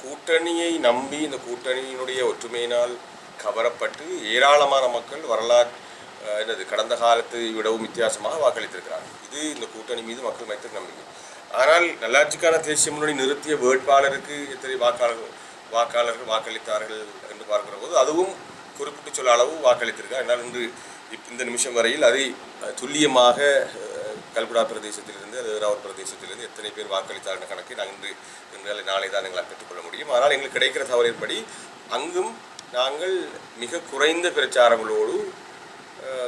கூட்டணியை நம்பி இந்த கூட்டணியினுடைய ஒற்றுமையினால் கவரப்பட்டு ஏராளமான மக்கள் கடந்த காலத்தை விடவும் வித்தியாசமாக வாக்களித்திருக்கிறார்கள். இது இந்த கூட்டணி மீது மக்கள் வைத்த நம்பிக்கை. ஆனால் நல்லாட்சிக்கான தேசிய முன்னணி நிறுத்திய வேட்பாளருக்கு எத்தனை வாக்காளர்கள் வாக்களித்தார்கள் என்று பார்க்கிற போது அதுவும் குறிப்பிட்டு சொல்ல அளவு வாக்களித்திருக்கார். என்னால் இன்று இந்த நிமிஷம் வரையில் அதை துல்லியமாக கல்குடா பிரதேசத்திலிருந்து ராவூர் பிரதேசத்திலிருந்து எத்தனை பேர் வாக்களித்தார் என்ற கணக்கை இன்று நாளை தான் எங்களால் பெற்றுக்கொள்ள முடியும். ஆனால் எங்களுக்கு கிடைக்கிற தகவலின்படி அங்கும் நாங்கள் மிக குறைந்த பிரச்சாரங்களோடு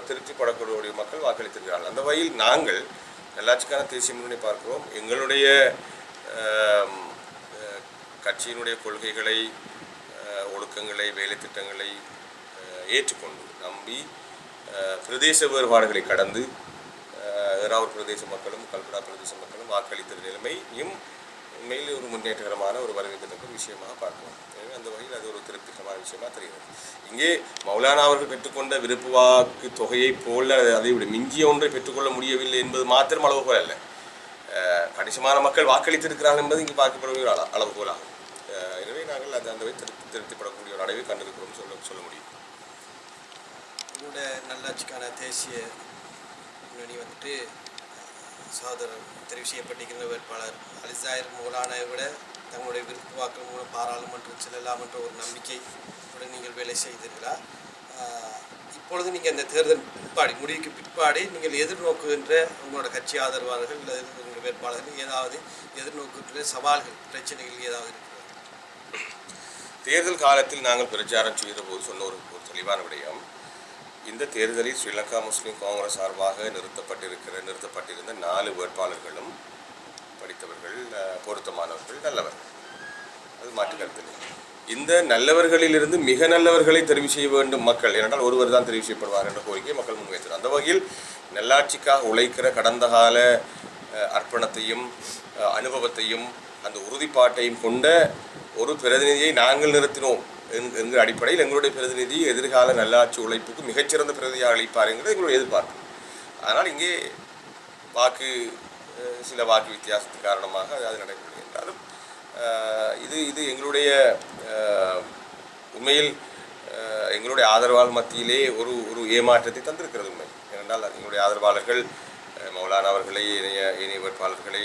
திருப்திப்படக்கூடிய மக்கள் வாக்களித்திருக்கிறார்கள். அந்த வகையில் நாங்கள் நல்லாட்சிக்கான தேசிய முன்னணி பார்க்கிறோம். எங்களுடைய கட்சியினுடைய கொள்கைகளை, ஒழுக்கங்களை, வேலை திட்டங்களை ஏற்றுக்கொண்டு நம்பி பிரதேச வேறுபாடுகளை கடந்து ராவூர் பிரதேச மக்களும் கல்குடா பிரதேச மக்களும் வாக்களித்த நிலைமையும் உண்மையில் ஒரு முன்னேற்றகரமான ஒரு வரவேற்கத்தக்க விஷயமாக பார்க்கிறோம். எனவே அந்த வகையில் அது ஒரு திருப்திகரமான விஷயமாக தெரிகிறது. இங்கே மௌலானா அவர்கள் பெற்றுக்கொண்ட விருப்பு வாக்கு தொகையை போல அதை விட மிஞ்சிய ஒன்றை பெற்றுக்கொள்ள முடியவில்லை என்பது மாத்திரம் அளவுகோல் அல்ல. கணிசமான மக்கள் வாக்களித்திருக்கிறார்கள் என்பது இங்கே பார்க்கப்படக்கூடிய ஒரு அளவுகோலாகும். எனவே நாங்கள் அந்த திருப்திப்படக்கூடிய ஒரு அடைவை கண்டிருக்கிறோம் சொல்ல முடியும். என்னோட நல்லாட்சிக்கான தேசிய முன்னணி சகோதரர் தெரிவு செய்யப்பட்டிருக்கிற வேட்பாளர் அலிசாயர் மௌலானாவை விட தங்களுடைய விருப்பு வாக்கள் மூலம் பாராளுமன்றம் செல்லலாம் என்ற ஒரு நம்பிக்கையுடன் நீங்கள் வேலை செய்தீர்களா? இப்பொழுது நீங்கள் இந்த தேர்தல் முடிவுக்கு பிற்பாடு நீங்கள் எதிர்நோக்குகின்ற உங்களோட கட்சி ஆதரவாளர்கள் இல்லை உங்களுடைய வேட்பாளர்கள் ஏதாவது எதிர்நோக்குகின்ற சவால்கள், பிரச்சனைகள் ஏதாவது இருக்கிறது? தேர்தல் காலத்தில் நாங்கள் பிரச்சாரம் செய்த போது சொன்ன ஒரு தெளிவான விடயம், இந்த தேர்தலில் ஸ்ரீலங்கா முஸ்லீம் காங்கிரஸ் சார்பாக நிறுத்தப்பட்டிருந்த 4 வேட்பாளர்களும் படித்தவர்கள், பொருத்தமானவர்கள், நல்லவர்கள். அது மாற்று கருத்தில்லை. இந்த நல்லவர்களிலிருந்து மிக நல்லவர்களை தெரிவு செய்ய வேண்டும் மக்கள், ஏனென்றால் ஒருவர் தான் தெரிவு செய்யப்படுவார் என்ற கோரிக்கையை மக்கள் முன்வைத்தனர். அந்த வகையில் நல்லாட்சிக்காக உழைக்கிற கடந்த கால அர்ப்பணத்தையும் அனுபவத்தையும் அந்த உறுதிப்பாட்டையும் கொண்ட ஒரு பிரதிநிதியை நாங்கள் நிறுத்தினோம் என்கிற அடிப்படையில் எங்களுடைய பிரதிநிதி எதிர்கால நல்லாட்சி உழைப்புக்கு மிகச்சிறந்த பிரதிநிதியாக அளிப்பார் என்கிறது எங்களுடைய எதிர்பார்ப்பு. ஆனால் இங்கே சில வாக்கு வித்தியாசத்தின் காரணமாக அது நடைபெறுகிறது என்றாலும் இது எங்களுடைய உண்மையில் எங்களுடைய ஆதரவாளர் மத்தியிலே ஒரு ஏமாற்றத்தை தந்திருக்கிறது உண்மை. ஏனென்றால் எங்களுடைய ஆதரவாளர்கள் மௌலானா அவர்களை ஏனைய வேட்பாளர்களை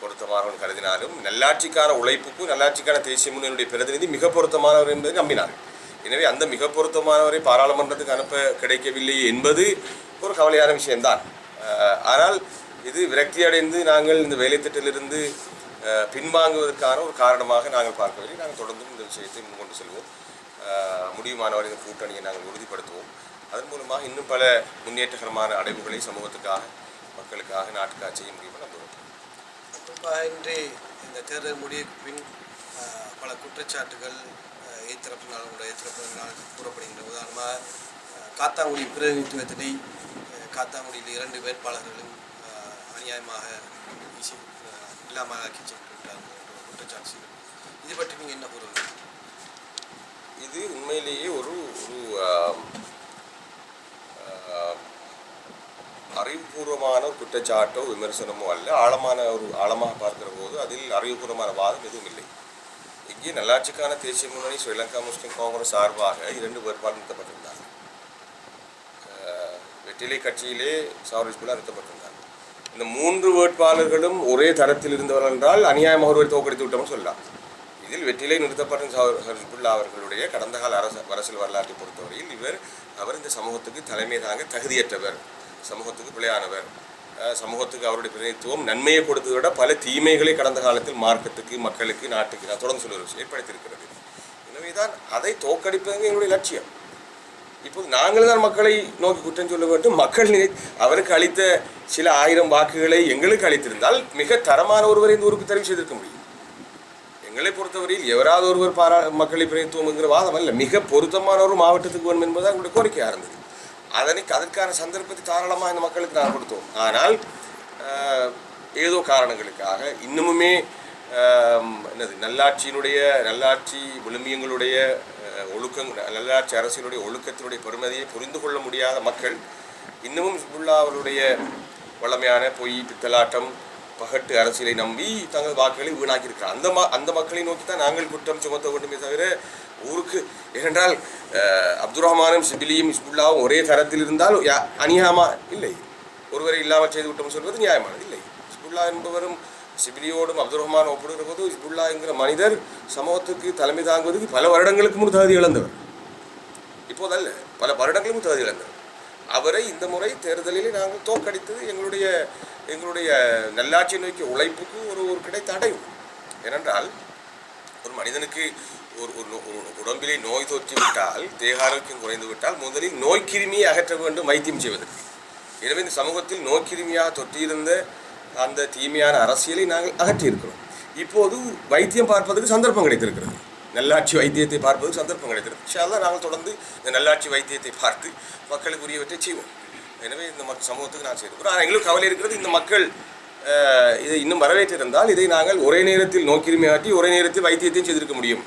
பொருத்தமானவர்கள் கருதினாலும் நல்லாட்சிக்கான உழைப்புக்கு நல்லாட்சிக்கான தேசிய முன்னணியுடைய பிரதிநிதி மிக பொருத்தமானவர் என்பதை நம்பினார்கள். எனவே அந்த மிக பொருத்தமானவரை பாராளுமன்றத்துக்கு அனுப்ப கிடைக்கவில்லை என்பது ஒரு கவலையான விஷயம்தான். ஆனால் இது விரக்தி அடைந்து நாங்கள் இந்த வேலைத்திட்டத்திலிருந்து பின்வாங்குவதற்கான ஒரு காரணமாக நாங்கள் பார்க்கவில்லை. நாங்கள் தொடர்ந்து இந்த விஷயத்தை முன்கொண்டு செல்வோம். முடியுமானவரை இந்த கூட்டணியை நாங்கள் உறுதிப்படுத்துவோம். அதன் மூலமாக இன்னும் பல முன்னேற்றகரமான அடைவுகளை சமூகத்துக்காக, மக்களுக்காக, நாட்டுக்காக செய்ய முடியுமா நம்புகிறோம். இன்று இந்த தேர்தல் முடிவுக்கு பின் பல குற்றச்சாட்டுகள் எதிர்த்தரப்பினால் கூறப்படுகின்ற. உதாரணமாக காத்தாங்குடி பிரதிநிதித்துவத்தினை காத்தாங்குடியில் 2 வேட்பாளர்களும் அநியாயமாக இல்லாமல் ஆக்கி சென்றுவிட்டார்கள் குற்றச்சாட்டு. இது பற்றி நீங்கள் என்ன கூறுவீங்க? இது உண்மையிலேயே ஒரு அறிவுபூர்வமான குற்றச்சாட்டோ விமர்சனமோ அல்ல. ஆழமாக பார்க்கிற போது அதில் அறிவுபூர்வமான வாதம் எதுவும் இல்லை. இங்கே நல்லாட்சிக்கான தேசிய முன்னணி ஸ்ரீலங்கா முஸ்லீம் காங்கிரஸ் சார்பாக 2 வேட்பாளர் நிறுத்தப்பட்டிருந்தாங்க. வெற்றிலை கட்சியிலே சௌரிஸ்புல்லா நிறுத்தப்பட்டிருந்தாங்க. இந்த 3 வேட்பாளர்களும் ஒரே தரத்தில் இருந்தவர்கள் என்றால் அநியாயமாக ஒருவர் தோற்கடித்து விட்டோம்னு சொல்லலாம். இதில் வெற்றிலை நிறுத்தப்பட்ட சௌரிஸ்புல்லா அவர்களுடைய கடந்த கால அரசியல் வரலாற்றை பொறுத்தவரையில் அவர் இந்த சமூகத்துக்கு தலைமை தாங்க தகுதியற்றவர், சமூகத்துக்கு பிழையானவர், சமூகத்துக்கு அவருடைய பிரதிநிதித்துவம் நன்மையை கொடுத்ததை விட பல தீமைகளை கடந்த காலத்தில் மார்க்கத்துக்கு, மக்களுக்கு, நாட்டுக்கு நான் தொடர்ந்து சொல்லுற விஷயம் ஏற்படுத்தியிருக்கிறது. எனவே தான் அதை தோற்கடிப்பது எங்களுடைய லட்சியம். இப்போது நாங்கள் தான் மக்களை நோக்கி குற்றம் சொல்ல வேண்டும். மக்கள் அவருக்கு அளித்த சில 1000 வாக்குகளை எங்களுக்கு அளித்திருந்தால் மிக தரமான ஒருவரை இந்த ஊருக்கு தெரிவு செய்திருக்க முடியும். எங்களை பொறுத்தவரையில் எவராது ஒருவர் மக்களை பிரதிநிதித்துவம் என்கிற வாதம் அல்ல, மிக பொருத்தமான ஒரு மாவட்டத்துக்கு வேணும் என்பதுதான் எங்களுடைய கோரிக்கையாக இருந்தது. அதற்கான சந்தர்ப்பத்தை தாராளமாக இந்த மக்களுக்கு நான் கொடுத்தோம். ஆனால் ஏதோ காரணங்களுக்காக இன்னமுமே நல்லாட்சி விழுமியங்களுடைய நல்லாட்சி அரசியலுடைய ஒழுக்கத்தினுடைய பெருமதியை புரிந்து கொள்ள முடியாத மக்கள் இன்னமும் அவருடைய வளமையான பொய், பித்தலாட்டம், பகட்டு அரசியலை நம்பி தங்கள் வாக்குகளை வீணாக்கியிருக்கிறார். அந்த மக்களை நோக்கி தான் நாங்கள் குற்றம் சுமத்த வேண்டுமே தவிர ஊருக்கு. ஏனென்றால் அப்துல் ரஹ்மானும் சிபிலியும் ஹிஸ்புல்லாவும் ஒரே தரத்தில் இருந்தால் அநியாயமா இல்லை, ஒருவரை இல்லாமல் செய்து விட்டோம் சொல்வது நியாயமானது இல்லை. ஹிஸ்புல்லா என்பவரும் சிபிலியோடும் அப்துல் ரஹ்மான் ஒப்பிடுகிற போது ஹிஸ்புல்லா என்கிற மனிதர் சமூகத்துக்கு தலைமை தாங்குவதற்கு பல வருடங்களுக்கு முன் தகுதி இழந்தவர், இப்போதல்ல பல வருடங்களுக்கு தகுதி இழந்தவர். அவரை இந்த முறை தேர்தலில் நாங்கள் தோற்கடித்தது எங்களுடைய நல்லாட்சியை நோக்கிய உழைப்புக்கு ஒரு கிடைத்த அடைவு. ஏனென்றால் ஒரு மனிதனுக்கு ஒரு உடம்பிலே நோய் தொற்றி விட்டால், தேக ஆரோக்கியம் குறைந்து விட்டால் முதலில் நோய்க்கிருமியை அகற்ற வேண்டும் வைத்தியம் செய்வதற்கு. எனவே இந்த சமூகத்தில் நோய்க்கிருமியாக தொற்றியிருந்த அந்த தீமையான அரசியலை நாங்கள் அகற்றியிருக்கிறோம். இப்போது வைத்தியம் பார்ப்பதற்கு சந்தர்ப்பம் கிடைத்திருக்கிறது, நல்லாட்சி வைத்தியத்தை பார்ப்பதற்கு சந்தர்ப்பம் கிடைத்திருக்கு. இன்ஷாஅல்லாஹ் நாங்கள் தொடர்ந்து இந்த நல்லாட்சி வைத்தியத்தை பார்த்து மக்களுக்கு உரியவற்றை செய்வோம். எனவே இந்த சமூகத்துக்கு நான் செய்திருக்கிறோம். ஆனால் எங்களுக்கு கவலை இருக்கிறது, இந்த மக்கள் இதை இன்னும் வரவேற்றிருந்தால் இதை நாங்கள் ஒரே நேரத்தில் நோக்கிருமை ஆற்றி ஒரே நேரத்தில் வைத்தியத்தையும் செய்திருக்க முடியும்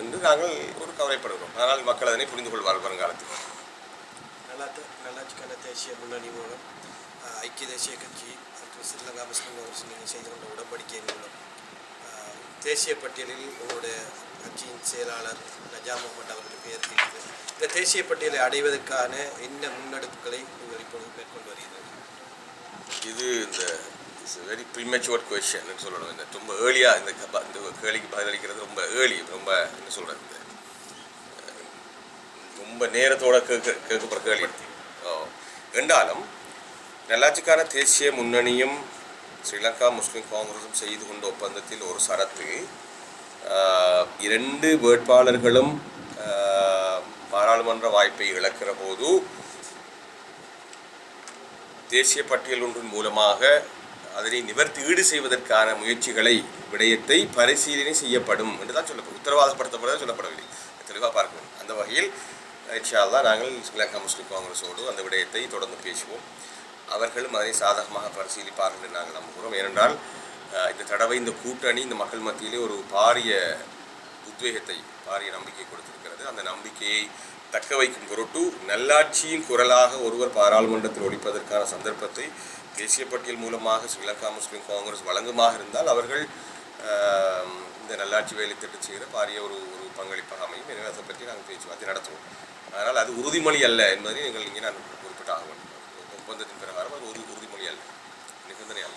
என்று நாங்கள் ஒரு கவலைப்படுகிறோம். ஆனால் மக்கள் அதனை புரிந்து கொள்வார்கள் வருங்காலத்தில். நல்லாட்சிக்கான தேசிய முன்னணி மூலம் ஐக்கிய தேசிய கட்சி மற்றும் ஸ்ரீலங்கா முஸ்லிம் காங்கிரஸ் நீங்கள் செய்து கொண்ட உடன்படிக்கையின் மூலம் தேசிய பட்டியலில் உங்களுடைய கட்சியின் செயலாளர் நஜா முகமது அவர்கள் பெயர் தெரிவித்து இந்த தேசிய பட்டியலை அடைவதற்கான என்ன முன்னெடுப்புகளை நீங்கள் இப்பொழுது மேற்கொண்டு வருகிறீர்கள்? இது இந்த வெரி ப்ரீமெச்சுவர் கொஸ்டின் சொல்லணும். இந்த ரொம்ப ஏர்லியாக இந்த கேள்விக்கு பதிலளிக்கிறது ரொம்ப ரொம்ப என்ன சொல்கிறது, ரொம்ப நேரத்தோட கேட்கப்படுற கேள்வி. என்றாலும் நல்லாட்சிக்கான தேசிய முன்னணியும் ஸ்ரீலங்கா முஸ்லிம் காங்கிரஸும் செய்து கொண்ட ஒப்பந்தத்தில் ஒரு சரத்து, 2 வேட்பாளர்களும் பாராளுமன்ற வாய்ப்பை இழக்கிற போது தேசிய பட்டியல் ஒன்றின் மூலமாக அதனை நிவர்த்தி செய்வதற்கான விடயத்தை பரிசீலனை செய்யப்படும் என்று தான் உத்தரவாதப்படுத்தப்பட சொல்லப்படவில்லை. தெளிவாக பார்க்கணும். அந்த வகையில் இன்ஷா அல்லாஹ் நாங்கள் ஸ்ரீலங்கா முஸ்லிம் காங்கிரஸோடு அந்த விடயத்தை தொடர்ந்து பேசுவோம். அவர்களும் அதை சாதகமாக பரிசீலிப்பார்கள் என்று நாங்கள் நம்புகிறோம். ஏனென்றால் இந்த தடவை இந்த கூட்டணி இந்த மக்கள் மத்தியிலே ஒரு பாரிய உத்வேகத்தை, பாரிய நம்பிக்கை கொடுத்திருக்கிறது. அந்த நம்பிக்கையை தக்க வைக்கும் பொருட்டு நல்லாட்சியின் குரலாக ஒருவர் பாராளுமன்றத்தில் ஒழிப்பதற்கான சந்தர்ப்பத்தை தேசிய பட்டியல் மூலமாக ஸ்ரீலங்கா முஸ்லிம் காங்கிரஸ் வழங்குமாக இருந்தால் அவர்கள் இந்த நல்லாட்சி வேலை திட்டம் செய்கிற பாரிய ஒரு பங்களிப்பாக அமையும். எனவே அதை பற்றி நாங்கள் பேச்சுவார்த்தை நடத்துவோம். ஆனால் அது உறுதிமொழி அல்ல என்பதை நீங்கள் இங்கே நான் குறிப்பிட்டாக வேண்டும். ஒப்பந்தத்தின் பிரகாரம் அது உறுதிமொழி அல்ல, நிபந்தனை அல்ல.